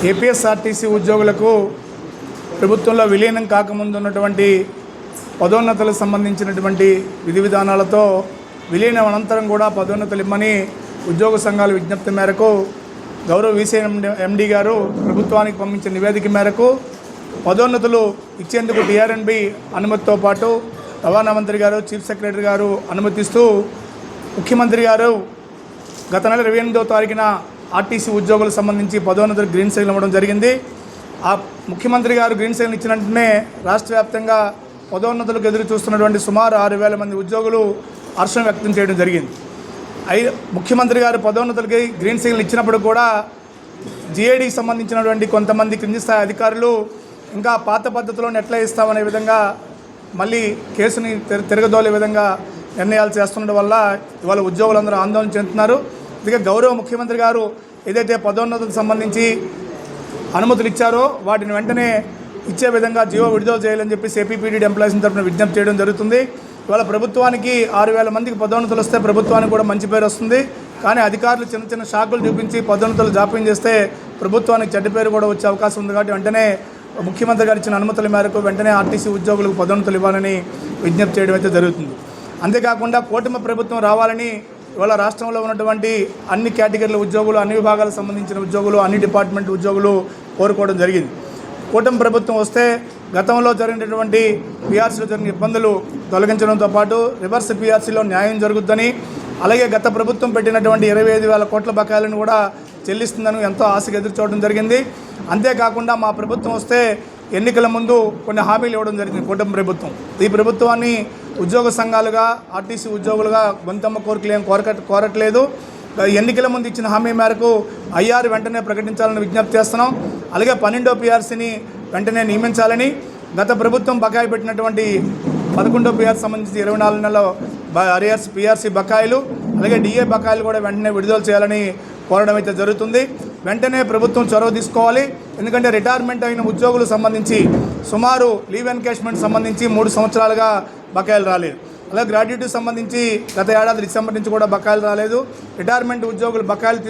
APSRTC ఉద్యోగులకు ప్రభుత్వంలో విలీనం కాకముందు ఉన్నటువంటి పదోన్నతులకు సంబంధించినటువంటి విధి విధానాలతో విలీనం అనంతరం కూడా పదోన్నతులు ఇమ్మని ఉద్యోగ సంఘాల విజ్ఞప్తి మేరకు గౌరవ వీసీ ఎండీ గారు ప్రభుత్వానికి పంపించిన నివేదిక మేరకు పదోన్నతులు ఇచ్చేందుకు టీఆర్ఎన్బి అనుమతితో పాటు రవాణా మంత్రి గారు, చీఫ్ సెక్రటరీ గారు అనుమతిస్తూ ముఖ్యమంత్రి గారు గత నెల 28వ తారీఖున ఆర్టీసీ ఉద్యోగులకు సంబంధించి పదోన్నతులు గ్రీన్ సిగ్నల్ ఇవ్వడం జరిగింది. ఆ ముఖ్యమంత్రి గారు గ్రీన్ సిగ్నల్ ఇచ్చిన వెంటనే రాష్ట్ర వ్యాప్తంగా పదోన్నతులకు ఎదురు చూస్తున్నటువంటి సుమారు 6,000 మంది ఉద్యోగులు హర్షం వ్యక్తం చేయడం జరిగింది. ముఖ్యమంత్రి గారు పదోన్నతులకి గ్రీన్ సిగ్నల్ ఇచ్చినప్పుడు కూడా జీఏడీకి సంబంధించినటువంటి కొంతమంది కింది స్థాయి అధికారులు ఇంకా పాత పద్ధతిలోనే ఎట్లా ఇస్తామనే విధంగా మళ్ళీ కేసుని తిరగదోలే విధంగా నిర్ణయాలు చేస్తుండడం వల్ల ఇవాళ ఉద్యోగులందరూ ఆందోళన చెందుతున్నారు. ఇక గౌరవ ముఖ్యమంత్రి గారు ఏదైతే పదోన్నతులకు సంబంధించి అనుమతులు ఇచ్చారో వాటిని వెంటనే ఇచ్చే విధంగా జీవో విడుదల చేయాలని చెప్పి ఏపీపీడీ ఎంప్లాయీస్ తరఫున విజ్ఞప్తి చేయడం జరుగుతుంది. ఇవాళ ప్రభుత్వానికి 6,000 మందికి పదోన్నతులు వస్తే ప్రభుత్వానికి కూడా మంచి పేరు వస్తుంది. కానీ అధికారులు చిన్న చిన్న షాకులు చూపించి పదోన్నతులు జాప్యం చేస్తే ప్రభుత్వానికి చెడ్డ పేరు కూడా వచ్చే అవకాశం ఉంది. కాబట్టి వెంటనే ముఖ్యమంత్రి గారు ఇచ్చిన అనుమతుల మేరకు వెంటనే ఆర్టీసీ ఉద్యోగులకు పదోన్నతులు ఇవ్వాలని విజ్ఞప్తి చేయడం అయితే జరుగుతుంది. అంతేకాకుండా కూటమి ప్రభుత్వం రావాలని ఇవాళ రాష్ట్రంలో ఉన్నటువంటి అన్ని కేటగిరీల ఉద్యోగులు, అన్ని విభాగాలకు సంబంధించిన ఉద్యోగులు, అన్ని డిపార్ట్మెంట్ ఉద్యోగులు కోరుకోవడం జరిగింది. కూటమి ప్రభుత్వం వస్తే గతంలో జరిగినటువంటి పీఆర్సీలో జరిగిన ఇబ్బందులు తొలగించడంతో పాటు రివర్స్ పీఆర్సీలో న్యాయం జరుగుద్దని, అలాగే గత ప్రభుత్వం పెట్టినటువంటి 25,000 కోట్ల బకాయిలను కూడా చెల్లిస్తుందని ఎంతో ఆశగా ఎదురు చూడడం జరిగింది. అంతేకాకుండా మా ప్రభుత్వం వస్తే ఎన్నికల ముందు కొన్ని హామీలు ఇవ్వడం జరిగింది కూటమి ప్రభుత్వం. ఈ ప్రభుత్వాన్ని ఉద్యోగ సంఘాలుగా, ఆర్టీసీ ఉద్యోగులుగా గొంతమ్మ కోరికలు ఏం కోరట్లేదు. ఎన్నికల ముందు ఇచ్చిన హామీ మేరకు ఐఆర్ వెంటనే ప్రకటించాలని విజ్ఞప్తి చేస్తున్నాం. అలాగే 12వ పీఆర్సీని వెంటనే నియమించాలని, గత ప్రభుత్వం బకాయి పెట్టినటువంటి 11వ పీఆర్సీ సంబంధించి 24 నెలల అరియర్స్ పీఆర్సీ బకాయిలు, అలాగే డిఏ బకాయిలు కూడా వెంటనే విడుదల చేయాలని కోరడం అయితే జరుగుతుంది. వెంటనే ప్రభుత్వం చొరవ తీసుకోవాలి. ఎందుకంటే రిటైర్మెంట్ అయిన ఉద్యోగులు సంబంధించి సుమారు లీవ్ ఎన్కేష్మెంట్ సంబంధించి 3 సంవత్సరాలుగా బకాయిలు రాలేదు. అలాగే గ్రాడ్యుయేట్ సంబంధించి గత ఏడాది డిసెంబర్ నుంచి కూడా బకాయిలు రాలేదు. రిటైర్మెంట్ ఉద్యోగులు బకాయిలు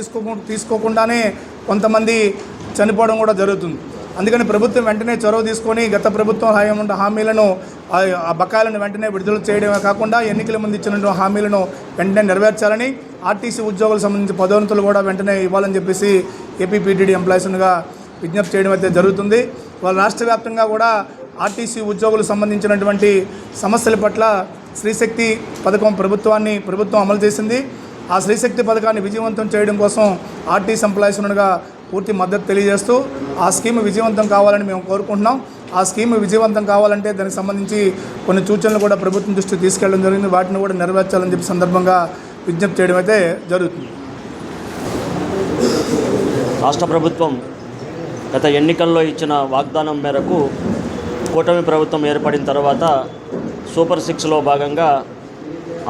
తీసుకోకుండానే కొంతమంది చనిపోవడం కూడా జరుగుతుంది. అందుకని ప్రభుత్వం వెంటనే చొరవ తీసుకొని గత ప్రభుత్వం హామీలను, ఆ బకాయిలను వెంటనే విడుదల చేయడమే కాకుండా ఎన్నికల ముందు ఇచ్చిన హామీలను వెంటనే నెరవేర్చాలని, ఆర్టీసీ ఉద్యోగులకు సంబంధించి పదోన్నతులు కూడా వెంటనే ఇవ్వాలని చెప్పేసి ఏపీపీడీ ఎంప్లాయీస్గా విజ్ఞప్తి చేయడం అయితే జరుగుతుంది. వాళ్ళ రాష్ట్ర వ్యాప్తంగా కూడా ఆర్టీసీ ఉద్యోగులకు సంబంధించినటువంటి సమస్యల పట్ల స్త్రీశక్తి పథకం ప్రభుత్వం అమలు చేసింది. ఆ స్త్రీశక్తి పథకాన్ని విజయవంతం చేయడం కోసం ఆర్టీసీ ఎంప్లాయీస్గా పూర్తి మద్దతు తెలియజేస్తూ ఆ స్కీమ్ విజయవంతం కావాలని మేము కోరుకుంటున్నాం. ఆ స్కీమ్ విజయవంతం కావాలంటే దానికి సంబంధించి కొన్ని సూచనలు కూడా ప్రభుత్వం దృష్టికి తీసుకెళ్లడం జరిగింది. వాటిని కూడా నెరవేర్చాలని చెప్పి సందర్భంగా విజ్ఞప్తి చేయడం అయితే జరుగుతుంది. రాష్ట్ర ప్రభుత్వం గత ఎన్నికల్లో ఇచ్చిన వాగ్దానం మేరకు కూటమి ప్రభుత్వం ఏర్పడిన తర్వాత సూపర్ 6లో భాగంగా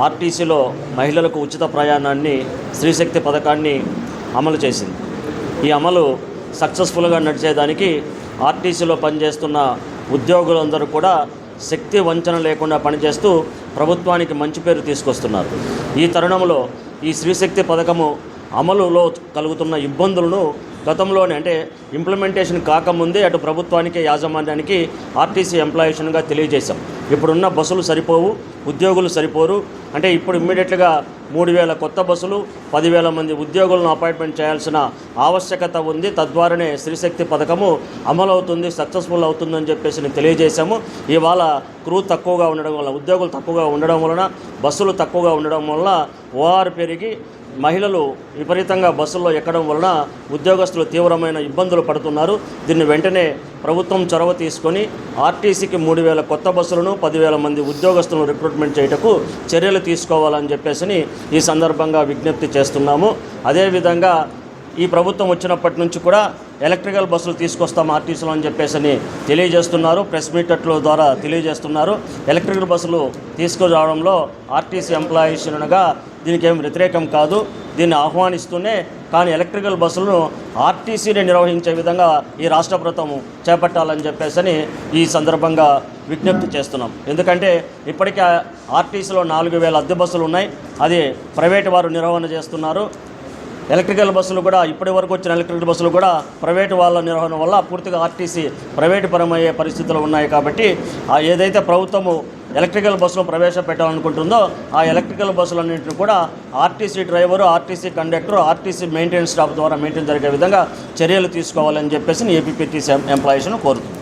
ఆర్టీసీలో మహిళలకు ఉచిత ప్రయాణాన్ని, స్త్రీశక్తి పథకాన్ని అమలు చేసింది. ఈ అమలు సక్సెస్ఫుల్గా నడిచేదానికి ఆర్టీసీలో పనిచేస్తున్న ఉద్యోగులందరూ కూడా శక్తి వంచన లేకుండా పనిచేస్తూ ప్రభుత్వానికి మంచి పేరు తీసుకొస్తున్నారు. ఈ తరుణంలో ఈ స్త్రీశక్తి పథకము అమలులో కలుగుతున్న ఇబ్బందులను గతంలోనే, అంటే ఇంప్లిమెంటేషన్ కాకముందే అటు ప్రభుత్వానికి, యాజమాన్యానికి ఆర్టీసీ ఎంప్లాయీస్గా తెలియజేశాం. ఇప్పుడున్న బస్సులు సరిపోవు, ఉద్యోగులు సరిపోరు. అంటే ఇప్పుడు ఇమ్మీడియట్గా 3,000 కొత్త బస్సులు, 10,000 మంది ఉద్యోగులను అపాయింట్మెంట్ చేయాల్సిన ఆవశ్యకత ఉంది. తద్వారానే స్త్రీశక్తి పథకము అమలవుతుంది, సక్సెస్ఫుల్ అవుతుందని చెప్పేసి తెలియజేశాము. ఇవాళ క్రూ తక్కువగా ఉండడం వల్ల, ఉద్యోగులు తక్కువగా ఉండడం వలన, బస్సులు తక్కువగా ఉండడం వల్ల ఓఆర్ పెరిగి మహిళలు విపరీతంగా బస్సుల్లో ఎక్కడం వలన ఉద్యోగస్తులు తీవ్రమైన ఇబ్బందులు పడుతున్నారు. దీన్ని వెంటనే ప్రభుత్వం చొరవ తీసుకొని ఆర్టీసీకి 3,000 కొత్త బస్సులను, 10,000 మంది ఉద్యోగస్తులను రిక్రూట్మెంట్ చేయటకు చర్యలు తీసుకోవాలని చెప్పేసి ఈ సందర్భంగా విజ్ఞప్తి చేస్తున్నాము. అదేవిధంగా ఈ ప్రభుత్వం వచ్చినప్పటి నుంచి కూడా ఎలక్ట్రికల్ బస్సులు తీసుకొస్తాం ఆర్టీసీలో అని చెప్పేసి తెలియజేస్తున్నారు. ప్రెస్ మీట్ల ద్వారా తెలియజేస్తున్నారు. ఎలక్ట్రికల్ బస్సులు తీసుకురావడంలో ఆర్టీసీ ఎంప్లాయీస్గా దీనికి ఏం వ్యతిరేకం కాదు, దీన్ని ఆహ్వానిస్తూనే, కానీ ఎలక్ట్రికల్ బస్సులను ఆర్టీసీని నిర్వహించే విధంగా ఈ రాష్ట్ర ప్రభుత్వం చేపట్టాలని చెప్పేసి ఈ సందర్భంగా విజ్ఞప్తి చేస్తున్నాం. ఎందుకంటే ఇప్పటికే ఆర్టీసీలో 4,000 అద్దె బస్సులు ఉన్నాయి. అది ప్రైవేటు వారు నిర్వహణ చేస్తున్నారు. ఎలక్ట్రికల్ బస్సులు కూడా ఇప్పటి వరకు వచ్చిన ఎలక్ట్రికల్ బస్సులు కూడా ప్రైవేటు వాళ్ళ నిర్వహణ వల్ల పూర్తిగా ఆర్టీసీ ప్రైవేటు పరమయ్యే పరిస్థితులు ఉన్నాయి. కాబట్టి ఏదైతే ప్రభుత్వము ఎలక్ట్రికల్ బస్సులు ప్రవేశపెట్టాలనుకుంటుందో ఆ ఎలక్ట్రికల్ బస్సులన్నింటినీ కూడా RTC driver, RTC conductor, RTC maintenance staff ద్వారా మెయింటైన్ జరిగే విధంగా చర్యలు తీసుకోవాలని చెప్పేసి ఏపీపీటీసీ ఎంప్లాయీస్ను కోరుతుంది.